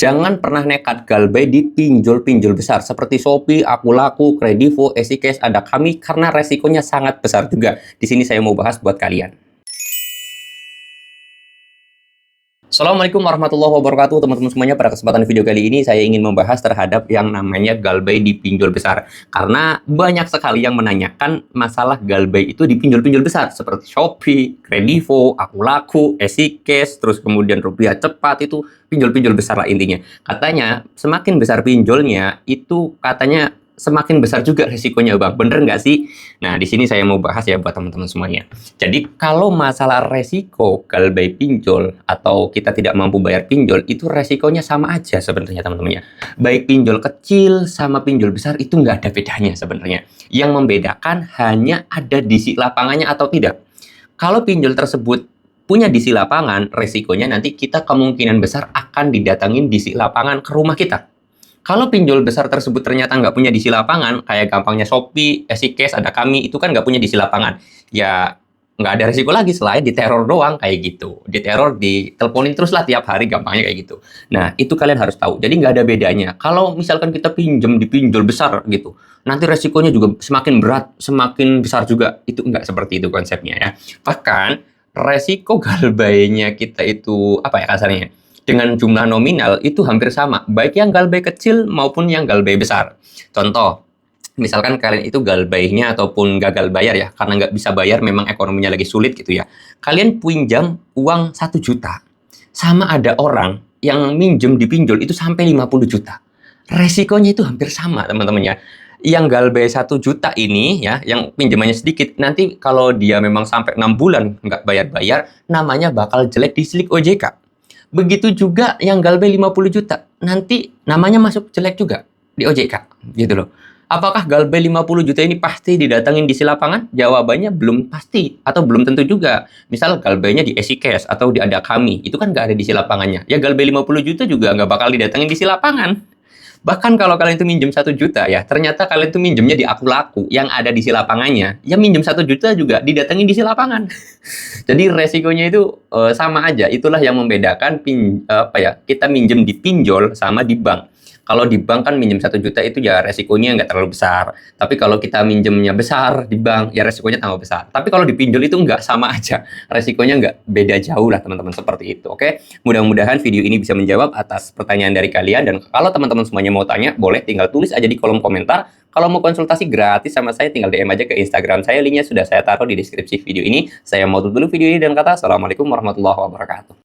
Jangan pernah nekat galbay di pinjol-pinjol besar seperti Shopee, Akulaku, Kredivo, EasyCash, ada kami karena resikonya sangat besar juga. Di sini saya mau bahas buat kalian. Assalamualaikum warahmatullahi wabarakatuh teman-teman semuanya. Pada kesempatan video kali ini saya ingin membahas terhadap yang namanya galbay di pinjol besar. Karena banyak sekali yang menanyakan masalah galbay itu di pinjol-pinjol besar seperti Shopee, Kredivo, Akulaku, EasyCash, terus kemudian Rupiah Cepat, itu pinjol-pinjol besar lah intinya. Katanya semakin besar pinjolnya itu katanya semakin besar juga risikonya, Bang. Bener nggak sih? Nah, di sini saya mau bahas ya buat teman-teman semuanya. Jadi, kalau masalah resiko galbay pinjol atau kita tidak mampu bayar pinjol, itu resikonya sama aja sebenarnya, teman-temannya. Baik pinjol kecil sama pinjol besar itu nggak ada bedanya sebenarnya. Yang membedakan hanya ada di lapangannya atau tidak. Kalau pinjol tersebut punya disi lapangan, resikonya nanti kita kemungkinan besar akan didatangin disi lapangan ke rumah kita. Kalau pinjol besar tersebut ternyata nggak punya disi lapangan, kayak gampangnya Shopee, EasyCash, ada kami, itu kan nggak punya disi lapangan. Ya, nggak ada resiko lagi selain diteror doang, kayak gitu. Diteror, diteleponin terus lah tiap hari, gampangnya kayak gitu. Nah, itu kalian harus tahu. Jadi nggak ada bedanya. Kalau misalkan kita pinjam di pinjol besar gitu, nanti resikonya juga semakin berat, semakin besar juga. Itu nggak seperti itu konsepnya ya. Bahkan, resiko galbaynya kita itu, apa ya kasarnya, dengan jumlah nominal itu hampir sama, baik yang galbay kecil maupun yang galbay besar. Contoh, misalkan kalian itu galbaynya ataupun gagal bayar ya, karena nggak bisa bayar, memang ekonominya lagi sulit gitu ya. Kalian pinjam uang 1 juta, sama ada orang yang minjem di pinjol itu sampai 50 juta. Resikonya itu hampir sama, teman-teman ya. Yang galbay 1 juta ini ya, yang pinjamannya sedikit, nanti kalau dia memang sampai 6 bulan nggak bayar-bayar, namanya bakal jelek di silik OJK. Begitu juga yang galbay 50 juta, nanti namanya masuk jelek juga di OJK, gitu loh. Apakah galbay 50 juta ini pasti didatangin di lapangan? Jawabannya belum pasti, atau belum tentu juga. Misal galbaynya di EasyCash atau di ada kami, itu kan nggak ada di lapangannya. Ya galbay 50 juta juga nggak bakal didatangin di lapangan. Bahkan kalau kalian itu minjem 1 juta ya, ternyata kalian itu minjemnya di Akulaku yang ada di lapangannya, ya minjem 1 juta juga didatengin di lapangan. Jadi resikonya itu sama aja. Itulah yang membedakan kita minjem di pinjol sama di bank. Kalau di bank kan minjem 1 juta itu ya resikonya nggak terlalu besar. Tapi kalau kita minjemnya besar di bank, ya resikonya tambah besar. Tapi kalau di pinjol itu nggak, sama aja. Resikonya nggak beda jauh lah teman-teman, seperti itu. Oke, mudah-mudahan video ini bisa menjawab atas pertanyaan dari kalian. Dan kalau teman-teman semuanya mau tanya, boleh tinggal tulis aja di kolom komentar. Kalau mau konsultasi gratis sama saya, tinggal DM aja ke Instagram saya. Linknya sudah saya taruh di deskripsi video ini. Saya mau tutup dulu video ini dan kata Assalamualaikum warahmatullahi wabarakatuh.